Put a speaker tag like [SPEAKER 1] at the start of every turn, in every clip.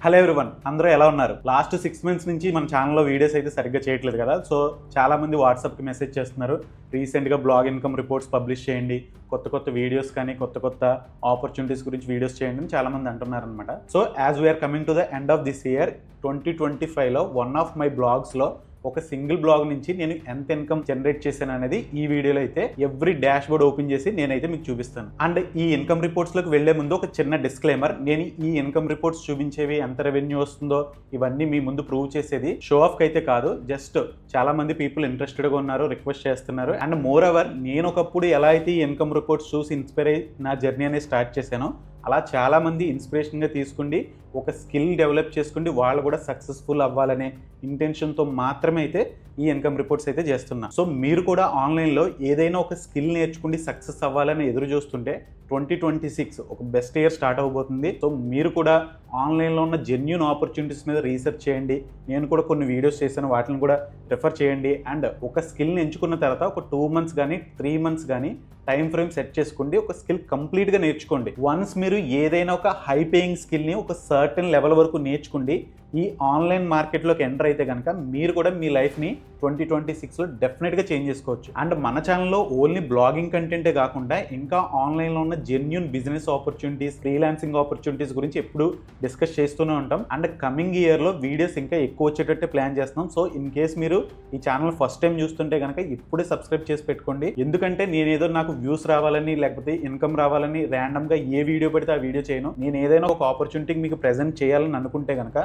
[SPEAKER 1] Hello everyone, అందరూ ఎలా ఉన్నారు? లాస్ట్ 6 months నుంచి మన ఛానల్లో వీడియోస్ అయితే సరిగ్గా చేయట్లేదు కదా. సో చాలామంది వాట్సాప్కి మెసేజ్ చేస్తున్నారు, రీసెంట్గా బ్లాగ్ ఇన్కమ్ రిపోర్ట్స్ పబ్లిష్ చేయండి, కొత్త వీడియోస్ కానీ కొత్త ఆపర్చునిటీస్ గురించి వీడియోస్ చేయండి అని చాలామంది అంటున్నారు అనమాట. So as we are coming to the end of this year 2025లో వన్ ఆఫ్ మై బ్లాగ్స్లో ఒక సింగిల్ బ్లాగ్ నుంచి నేను ఎంత ఇన్కమ్ జనరేట్ చేశాను అనేది ఈ వీడియోలో అయితే ఎవ్రీ డాష్ బోర్డ్ ఓపెన్ చేసి నేనైతే మీకు చూపిస్తాను. అండ్ ఈ ఇన్కమ్ రిపోర్ట్స్లోకి వెళ్లే ముందు ఒక చిన్న డిస్క్లైమర్, నేను ఈ ఇన్కమ్ రిపోర్ట్స్ చూపించేవి ఎంత రెవెన్యూ వస్తుందో ఇవన్నీ మీ ముందు ప్రూవ్ చేసేది షో ఆఫ్కి అయితే కాదు. జస్ట్ చాలా మంది పీపుల్ ఇంట్రెస్టెడ్గా ఉన్నారు, రిక్వెస్ట్ చేస్తున్నారు. అండ్ మోర్ ఓవర్ నేను ఒకప్పుడు ఎలా అయితే ఈ ఇన్కమ్ రిపోర్ట్స్ చూసి ఇన్స్పైర్ అయ్యి నా జర్నీ అనేది స్టార్ట్ చేశానో అలా చాలామంది ఇన్స్పిరేషన్గా తీసుకుండి ఒక స్కిల్ డెవలప్ చేసుకుండి వాళ్ళు కూడా సక్సెస్ఫుల్ అవ్వాలనే ఇంటెన్షన్తో మాత్రమే అయితే ఈ ఇన్కమ్ రిపోర్ట్స్ అయితే చేస్తున్నా. సో మీరు కూడా ఆన్లైన్లో ఏదైనా ఒక స్కిల్ నేర్చుకుండి సక్సెస్ అవ్వాలని ఎదురు చూస్తుంటే 2026 ఒక బెస్ట్ ఇయర్ స్టార్ట్ అవబోతుంది. సో మీరు కూడా ఆన్లైన్లో ఉన్న జెన్యూన్ ఆపర్చునిటీస్ మీద రీసెర్చ్ చేయండి. నేను కూడా కొన్ని వీడియోస్ చేశాను, వాటిని కూడా రెఫర్ చేయండి. అండ్ ఒక స్కిల్ని ఎంచుకున్న తర్వాత ఒక 2 months కానీ 3 months కానీ టైం ఫ్రేమ్ సెట్ చేసుకోండి, ఒక స్కిల్ కంప్లీట్గా నేర్చుకోండి. వన్స్ మీరు ఏదైనా ఒక హై పేయింగ్ స్కిల్ని ఒక సర్టెన్ లెవెల్ వరకు నేర్చుకోండి, ఈ ఆన్లైన్ మార్కెట్లోకి ఎంటర్ అయితే కనుక మీరు కూడా మీ లైఫ్ని 2026లో డెఫినెట్గా చేంజ్ చేసుకోవచ్చు. అండ్ మన ఛానల్లో ఓన్లీ బ్లాగింగ్ కంటెంటే కాకుండా ఇంకా ఆన్లైన్లో ఉన్న genuine business opportunities, freelancing opportunities గురించి ఎప్పుడు డిస్కస్ చేస్తూనే ఉంటాం. అండ్ కమింగ్ ఇయర్లో వీడియోస్ ఇంకా ఎక్కువ వచ్చేటట్టే ప్లాన్ చేస్తున్నాం. సో ఇన్ కేస్ మీరు ఈ ఛానల్ ఫస్ట్ టైం చూస్తుంటే కనుక ఇప్పుడే సబ్స్క్రైబ్ చేసి పెట్టుకోండి. ఎందుకంటే నేనేదో నాకు వ్యూస్ రావాలని లేకపోతే ఇన్కమ్ రావాలని ర్యాండమ్గా ఏ వీడియో పెడితే ఆ వీడియో చేయను. నేను ఏదైనా ఒక ఆపర్చునిటీ మీకు ప్రెజెంట్ చేయాలని అనుకుంటే కనుక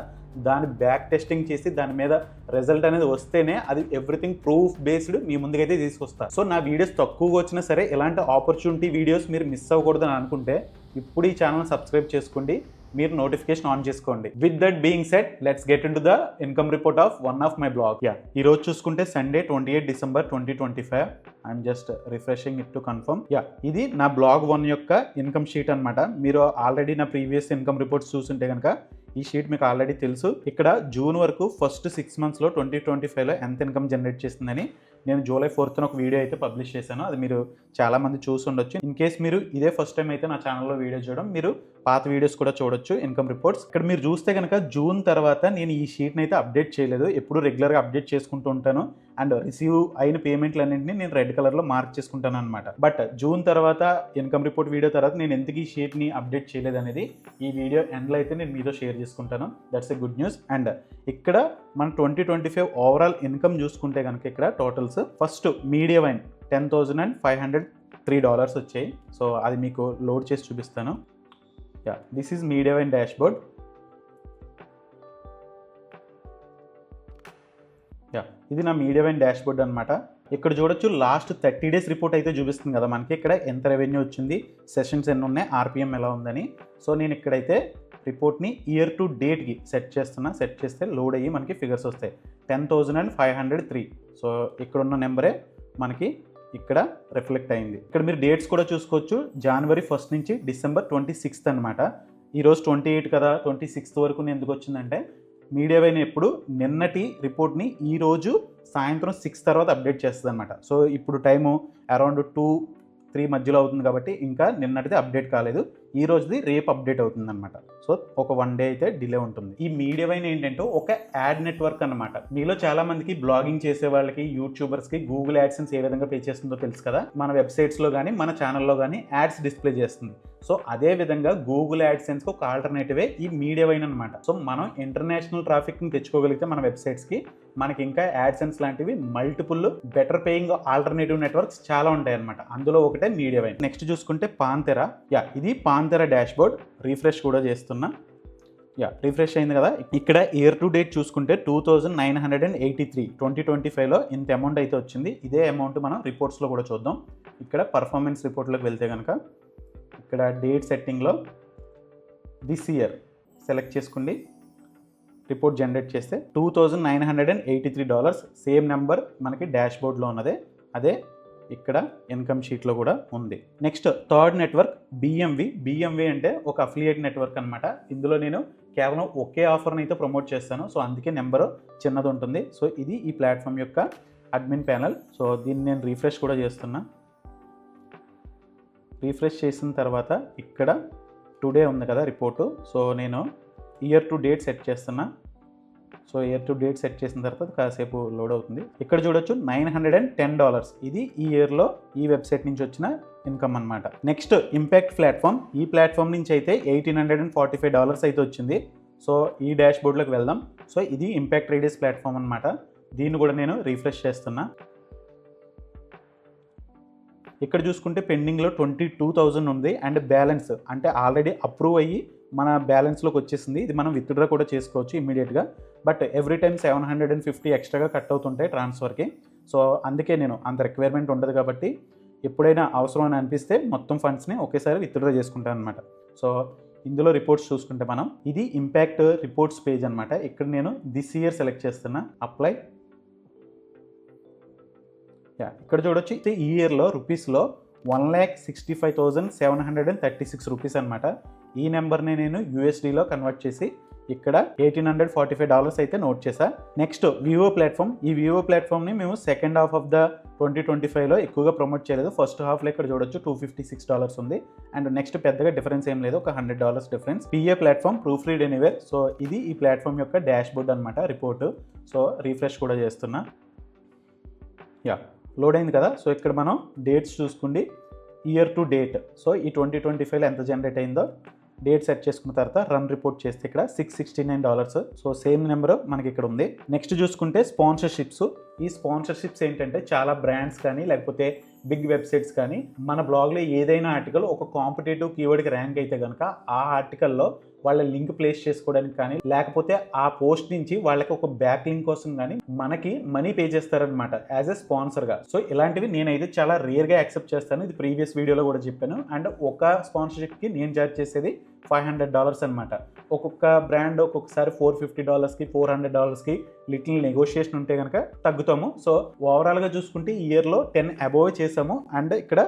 [SPEAKER 1] దాని బ్యాక్ టెస్టింగ్ చేసి దాని మీద రిజల్ట్ అనేది వస్తేనే అది ఎవ్రీథింగ్ ప్రూఫ్ బేస్డ్ మీ ముందుకైతే తీసుకొస్తా. సో నా వీడియోస్ తక్కువగా వచ్చినా సరే ఇలాంటి ఆపర్చునిటీ వీడియోస్ మీరు మిస్ అవ్వకూడదని అనుకుంటే ఇప్పుడు ఈ ఛానల్ సబ్స్క్రైబ్ చేసుకోండి, మీరు నోటిఫికేషన్ ఆన్ చేసుకోండి. With that being said, let's get in to the income report of one of my blog. ఈ రోజు చూసుకుంటే Sunday 28 December 2025. I'm just refreshing it to confirm. ఇది నా బ్లాగ్ 1 యొక్క ఇన్కమ్ షీట్ అనమాట. మీరు ఆల్రెడీ నా ప్రీవియస్ ఇన్కమ్ రిపోర్ట్స్ చూస్తుంటే కనుక ఈ షీట్ మీకు ఆల్రెడీ తెలుసు. ఇక్కడ జూన్ వరకు ఫస్ట్ 6 monthsలో 2025లో ఎంత ఇన్కమ్ జనరేట్ చేస్తుందని నేను July 4th ఒక వీడియో అయితే పబ్లిష్ చేశాను. అది మీరు చాలామంది చూసి ఉండొచ్చు. ఇన్ కేస్ మీరు ఇదే ఫస్ట్ టైం అయితే నా ఛానల్లో వీడియో చూడడం, మీరు పాత వీడియోస్ కూడా చూడొచ్చు ఇన్కమ్ రిపోర్ట్స్. ఇక్కడ మీరు చూస్తే కనుక జూన్ తర్వాత నేను ఈ షీట్ని అయితే అప్డేట్ చేయలేదు, ఎప్పుడు రెగ్యులర్గా అప్డేట్ చేసుకుంటూ ఉంటాను. అండ్ రిసీవ్ అయిన పేమెంట్లన్నింటినీ నేను రెడ్ కలర్లో మార్క్ చేసుకుంటాను అనమాట. బట్ జూన్ తర్వాత ఇన్కమ్ రిపోర్ట్ వీడియో తర్వాత నేను ఎందుకు ఈ షీట్ని అప్డేట్ చేయలేదు అనేది ఈ వీడియో ఎండ్లో అయితే నేను మీతో షేర్ చేసుకుంటాను. That's a good news. And ఇక్కడ మన 2025 ఓవరాల్ ఇన్కమ్ చూసుకుంటే కనుక ఇక్కడ టోటల్స్ ఫస్ట్ మీడియా వైన్ $10,503 వచ్చాయి. సో అది మీకు లోడ్ చేసి చూపిస్తాను. This is media wine dash board. ఇది నా మీడియా వైన్ డాష్ బోర్డ్ అనమాట. ఇక్కడ చూడొచ్చు లాస్ట్ 30 days రిపోర్ట్ అయితే చూపిస్తుంది కదా మనకి. ఇక్కడ ఎంత రెవెన్యూ వచ్చింది, సెషన్స్ ఎన్ని ఉన్నాయి, ఆర్పిఎం ఎలా ఉందని. సో నేను ఇక్కడైతే రిపోర్ట్ని ఇయర్ టు డేట్కి సెట్ చేస్తున్నా. సెట్ చేస్తే లోడ్ అయ్యి మనకి ఫిగర్స్ వస్తాయి. 10,503. సో ఇక్కడ ఉన్న నెంబరే మనకి ఇక్కడ రిఫ్లెక్ట్ అయింది. ఇక్కడ మీరు డేట్స్ కూడా చూసుకోవచ్చు. January 1st నుంచి December 26th అనమాట. ఈరోజు 28 కదా, 26th వరకు ఎందుకు వచ్చిందంటే మీడియా వైన్ ఎప్పుడు నిన్నటి రిపోర్ట్ని ఈరోజు సాయంత్రం 6 తర్వాత అప్డేట్ చేస్తుంది అనమాట. సో ఇప్పుడు టైము అరౌండ్ 2-3 మధ్యలో అవుతుంది కాబట్టి ఇంకా నిన్నటిది అప్డేట్ కాలేదు, ఈ రోజుది రేపు అప్డేట్ అవుతుంది అనమాట. సో ఒక 1 day అయితే డిలే ఉంటుంది. ఈ మీడియా వైన్ ఏంటంటే ఒక యాడ్ నెట్వర్క్ అనమాట. మీలో చాలా మందికి బ్లాగింగ్ చేసే వాళ్ళకి, యూట్యూబర్స్కి గూగుల్ యాడ్సెన్స్ ఏ విధంగా పే చేస్తుందో తెలుసు కదా. మన వెబ్సైట్స్లో కానీ మన ఛానల్లో కానీ యాడ్స్ డిస్ప్లే చేస్తుంది. సో అదే విధంగా గూగుల్ యాడ్సెన్స్కి ఒక ఆల్టర్నేటివే ఈ మీడియా వైన్ అనమాట. సో మనం ఇంటర్నేషనల్ ట్రాఫిక్ని తెచ్చుకోగలిగితే మన వెబ్సైట్స్కి మనకి ఇంకా యాడ్సెన్స్ లాంటివి multiple better paying alternative networks చాలా ఉంటాయి అనమాట. అందులో ఒకటే మీడియా వైన్. నెక్స్ట్ చూసుకుంటే పాంతెరా. ఇది పాంతెరా డాష్ బోర్డ్. రీఫ్రెష్ కూడా చేస్తున్నా. రిఫ్రెష్ అయింది కదా. ఇక్కడ ఇయర్ టు డేట్ చూసుకుంటే 2,983. 2025లో ఇంత అమౌంట్ అయితే వచ్చింది. ఇదే అమౌంట్ మనం రిపోర్ట్స్లో కూడా చూద్దాం. ఇక్కడ పర్ఫార్మెన్స్ రిపోర్ట్లోకి వెళ్తే కనుక ఇక్కడ డేట్ సెట్టింగ్లో దిస్ ఇయర్ సెలెక్ట్ చేసుకోండి. రిపోర్ట్ జనరేట్ చేస్తే $2,983 సేమ్ నెంబర్ మనకి డాష్ బోర్డ్లో ఉన్నదే, అదే ఇక్కడ ఇన్కమ్ షీట్లో కూడా ఉంది. నెక్స్ట్ థర్డ్ నెట్వర్క్ బిఎంవి అంటే ఒక అఫిలియేట్ నెట్వర్క్ అనమాట. ఇందులో నేను కేవలం ఒకే ఆఫర్ని అయితే ప్రమోట్ చేస్తాను. సో అందుకే నెంబరు చిన్నది ఉంటుంది. సో ఇది ఈ ప్లాట్ఫామ్ యొక్క అడ్మిన్ ప్యానల్. సో దీన్ని నేను రీఫ్రెష్ కూడా చేస్తున్నా. రీఫ్రెష్ చేసిన తర్వాత ఇక్కడ టుడే ఉంది కదా రిపోర్టు. సో నేను ఇయర్ టు డేట్ సెట్ చేస్తున్నా. So year to date set చేసిన తర్వాత కాసేపు లోడ్ అవుతుంది. ఇక్కడ చూడొచ్చు $910. ఇది ఈ ఇయర్లో ఈ వెబ్సైట్ నుంచి వచ్చిన ఇన్కమ్ అనమాట. Next impact platform. ఈ ప్లాట్ఫామ్ నుంచి అయితే $1,845 అయితే వచ్చింది. సో ఈ డాష్ బోర్డ్లోకి వెళ్దాం. సో ఇది ఇంపాక్ట్ రేడియస్ ప్లాట్ఫామ్ అనమాట. దీన్ని కూడా నేను రీఫ్రెష్ చేస్తున్నా. ఇక్కడ చూసుకుంటే పెండింగ్లో 22,000 ఉంది అండ్ బ్యాలెన్స్ అంటే ఆల్రెడీ అప్రూవ్ అయ్యి మన బ్యాలెన్స్లోకి వచ్చేసింది. ఇది మనం విత్డ్రా కూడా చేసుకోవచ్చు ఇమీడియట్గా. బట్ ఎవ్రీ టైం 750 ఎక్స్ట్రాగా కట్ అవుతుంటాయి ట్రాన్స్ఫర్కి. సో అందుకే నేను అంత రిక్వైర్మెంట్ ఉండదు కాబట్టి ఎప్పుడైనా అవసరం అని అనిపిస్తే మొత్తం ఫండ్స్ని ఒకేసారి విత్డ్రా చేసుకుంటాను అనమాట. సో ఇందులో రిపోర్ట్స్ చూసుకుంటే మనం ఇది ఇంపాక్ట్ రిపోర్ట్స్ పేజ్ అనమాట. ఇక్కడ నేను దిస్ ఇయర్ సెలెక్ట్ చేస్తున్నా. అప్లై. ఇక్కడ చూడొచ్చు ఈ ఇయర్లో రూపీస్లో 1,65,736 రూపీస్ అనమాట. ఈ నెంబర్ని నేను యూఎస్డీలో కన్వర్ట్ చేసి ఇక్కడ $1,845 అయితే నోట్ చేశా. Next Vivo platform. ఈ వివో ప్లాట్ఫామ్ని మేము సెకండ్ హాఫ్ ఆఫ్ ద 2025లో ఎక్కువగా ప్రమోట్ చేయలేదు. ఫస్ట్ హాఫ్లో ఇక్కడ చూడొచ్చు $256 ఉంది. అండ్ నెక్స్ట్ పెద్దగా డిఫరెన్స్ ఏం లేదు, ఒక $100 difference. PA platform, proof read anywhere. So ఇది ఈ ప్లాట్ఫామ్ యొక్క డాష్ బోర్డ్ అనమాట, రిపోర్ట్. సో రీఫ్రెష్ కూడా చేస్తున్నా. లోడ్ అయింది కదా. సో ఇక్కడ మనం డేట్స్ చూసుకోండి, ఇయర్ టు డేట్. సో ఈ 2025లో ఎంత జనరేట్ అయిందో డేట్ సెట్ చేసుకున్న తర్వాత రన్ రిపోర్ట్ చేస్తే ఇక్కడ $669. సో సేమ్ నెంబర్ మనకి ఇక్కడ ఉంది. నెక్స్ట్ చూసుకుంటే స్పాన్సర్షిప్స్. ఈ స్పాన్సర్షిప్స్ ఏంటంటే చాలా బ్రాండ్స్ కానీ లేకపోతే బిగ్ వెబ్సైట్స్ కానీ మన బ్లాగ్లో ఏదైనా ఆర్టికల్ ఒక కాంపిటేటివ్ కీవర్డ్కి ర్యాంక్ అయితే కనుక ఆ ఆర్టికల్లో వాళ్ళ లింక్ ప్లేస్ చేసుకోవడానికి కానీ లేకపోతే ఆ పోస్ట్ నుంచి వాళ్ళకి ఒక బ్యాక్ లింక్ కోసం కానీ మనకి మనీ పే చేస్తారనమాట యాజ్ ఎ స్పాన్సర్గా. సో ఇలాంటివి నేనైతే చాలా రేర్గా యాక్సెప్ట్ చేస్తాను. ఇది ప్రీవియస్ వీడియోలో కూడా చెప్పాను. అండ్ ఒక స్పాన్సర్షిప్కి నేను చార్జ్ చేసేది $500 అనమాట. ఒక్కొక్క బ్రాండ్ ఒక్కొక్కసారి $450కి $400కి లిటిల్ నెగోషియేషన్ ఉంటే కనుక తగ్గుతాము. సో ఓవరాల్గా చూసుకుంటే ఈ ఇయర్లో 10 అబోవ్ చేసాము. అండ్ ఇక్కడ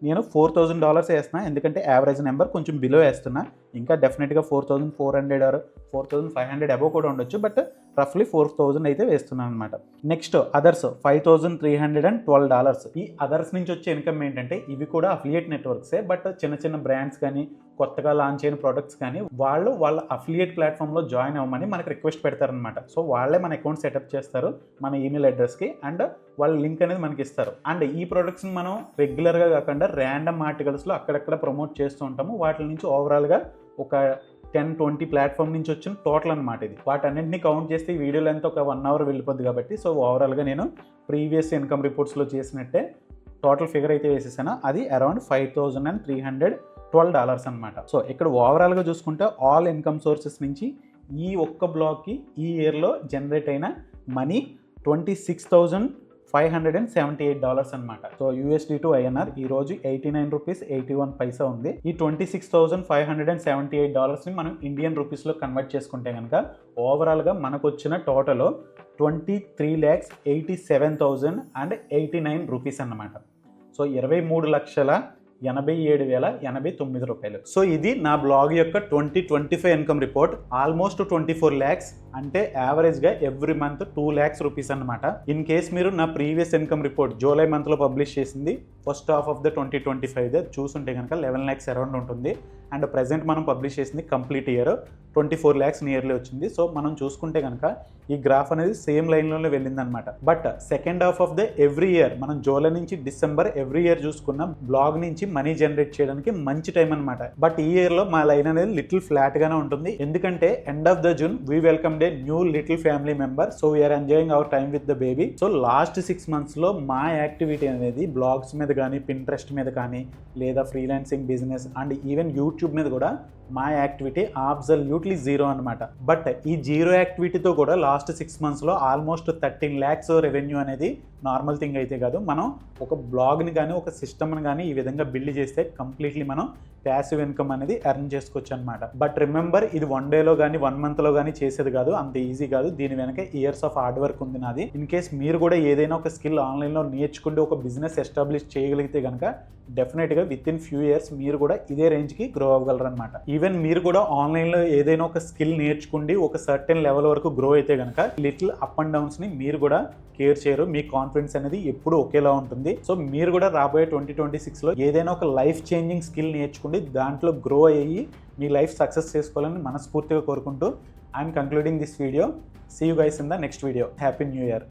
[SPEAKER 1] నేను $4,000 వేస్తున్నా, ఎందుకంటే యావరేజ్ నెంబర్ కొంచెం బిలో వేస్తున్నా. ఇంకా డెఫినెట్గా 4,400 ఆర్ 4,500 అబోవ్ కూడా ఉండొచ్చు, బట్ రఫ్లీ 4,000 అయితే వేస్తున్నాను అనమాట. Next others $5,312. ఈ అదర్స్ నుంచి వచ్చే ఇన్కమ్ ఏంటంటే ఇవి కూడా అఫిలియేట్ నెట్వర్క్సే, బట్ చిన్న చిన్న బ్రాండ్స్ కానీ కొత్తగా లాంచ్ అయిన ప్రొడక్ట్స్ కానీ వాళ్ళ అఫిలియేట్ ప్లాట్ఫామ్లో జాయిన్ అవ్వమని మనకు రిక్వెస్ట్ పెడతారనమాట. సో వాళ్ళే మన అకౌంట్ సెటప్ చేస్తారు మన ఈమెయిల్ అడ్రస్కి అండ్ వాళ్ళ లింక్ అనేది మనకి ఇస్తారు. అండ్ ఈ ప్రొడక్ట్స్ని మనం రెగ్యులర్గా కాకుండా ర్యాండమ్ ఆర్టికల్స్లో అక్కడక్కడ ప్రమోట్ చేస్తూ ఉంటాము. వాటి నుంచి ఓవరాల్గా ఒక 10-20 ప్లాట్ఫామ్ నుంచి వచ్చిన టోటల్ అనమాట ఇది. వాటన్నింటినీ కౌంట్ చేస్తే ఈ వీడియోలో ఎంత ఒక 1 అవర్ వెళ్ళిపోద్ది కాబట్టి సో ఓవరాల్గా నేను ప్రీవియస్ ఇన్కమ్ రిపోర్ట్స్లో చేసినట్టే టోటల్ ఫిగర్ అయితే వేసేసాను. అది అరౌండ్ $5,312 అనమాట. సో ఇక్కడ ఓవరాల్గా చూసుకుంటే ఆల్ ఇన్కమ్ సోర్సెస్ నుంచి ఈ ఒక్క బ్లాగ్కి ఈ ఇయర్లో జనరేట్ అయిన మనీ $26,578 అనమాట. సో USD టు INR ఈరోజు ₹89.81 ఉంది. ఈ $26,578ని మనం ఇండియన్ రూపీస్లో కన్వర్ట్ చేసుకుంటే కనుక ఓవరాల్గా మనకు వచ్చిన టోటల్ $23,87,089 అన్నమాట. సో 23,87,089 రూపాయలు. సో ఇది నా బ్లాగ్ యొక్క 2025 ఇన్కమ్ రిపోర్ట్. ఆల్మోస్ట్ 24 lakhs, అంటే యావరేజ్గా ఎవ్రీ మంత్ 2 lakhs రూపీస్ అనమాట. ఇన్ కేస్ మీరు నా ప్రీవియస్ ఇన్కమ్ రిపోర్ట్ జూలై మంత్లో పబ్లిష్ చేసింది ఫస్ట్ హాఫ్ ఆఫ్ ద 2025 చూసుంటే కనుక 11 lakhs అరౌండ్ ఉంటుంది. అండ్ ప్రజెంట్ మనం పబ్లిష్ చేసింది కంప్లీట్ ఇయర్ 24 lakhs నియర్లీ వచ్చింది. సో మనం చూసుకుంటే కనుక ఈ గ్రాఫ్ అనేది సేమ్ లైన్లోనే వెళ్ళిందనమాట. But second half of the every year మనం జూలై నుంచి డిసెంబర్ ఎవ్రీ ఇయర్ చూసుకున్న బ్లాగ్ నుంచి మనీ జనరేట్ చేయడానికి మంచి టైం అనమాట. బట్ ఈ ఇయర్లో మా లైన్ అనేది లిటిల్ ఫ్లాట్గానే ఉంటుంది, ఎందుకంటే end of the June we welcome the new little family member. So we are enjoying our time with the baby. So last 6 monthsలో మా యాక్టివిటీ అనేది బ్లాగ్స్ మీద కానీ పింట్రెస్ట్ మీద కానీ లేదా freelancing business and even YouTube మీద కూడా మా యాక్టివిటీ అబ్సల్యూట్లీ జీరో అనమాట. బట్ ఈ జీరో యాక్టివిటీతో కూడా లాస్ట్ 6 monthsలో ఆల్మోస్ట్ 13 lakhs రెవెన్యూ అనేది నార్మల్ థింగ్ అయితే కాదు. మనం ఒక బ్లాగ్ని కానీ ఒక సిస్టమ్ని కానీ ఈ విధంగా బిల్డ్ చేస్తే కంప్లీట్లీ మనం ప్యాసివ్ ఇన్కమ్ అనేది ఎర్న్ చేసుకోవచ్చు అనమాట. బట్ రిమెంబర్, ఇది 1 dayలో కానీ 1 monthలో కానీ చేసేది కాదు, అంత ఈజీ కాదు. దీని వెనక ఇయర్స్ ఆఫ్ హార్డ్ వర్క్ ఉంది నాది. ఇన్ కేస్ మీరు కూడా ఏదైనా ఒక స్కిల్ ఆన్లైన్లో నేర్చుకుంటే ఒక బిజినెస్ ఎస్టాబ్లిష్ చేయగలిగితే కనుక డెఫినెట్గా విత్ ఇన్ ఫ్యూ ఇయర్స్ మీరు కూడా ఇదే రేంజ్కి గ్రో అవ్వగలరు అనమాట. ఈవెన్ మీరు కూడా ఆన్లైన్లో ఏదైనా ఒక స్కిల్ నేర్చుకుండి ఒక సర్టెన్ లెవెల్ వరకు గ్రో అయితే కనుక లిటిల్ అప్ అండ్ డౌన్స్ని మీరు కూడా కేర్ చేయరు. మీ కాన్ఫిడెన్స్ అనేది ఎప్పుడు ఒకేలా ఉంటుంది. సో మీరు కూడా రాబోయే 2026లో ఏదైనా ఒక లైఫ్ చేంజింగ్ స్కిల్ నేర్చుకుంటే చేసుకోండి, దాంట్లో గ్రో అయ్యి మీ లైఫ్ సక్సెస్ చేసుకోవాలని మనస్ఫూర్తిగా కోరుకుంటూ I'm concluding this video. See you guys in the next video. Happy new year.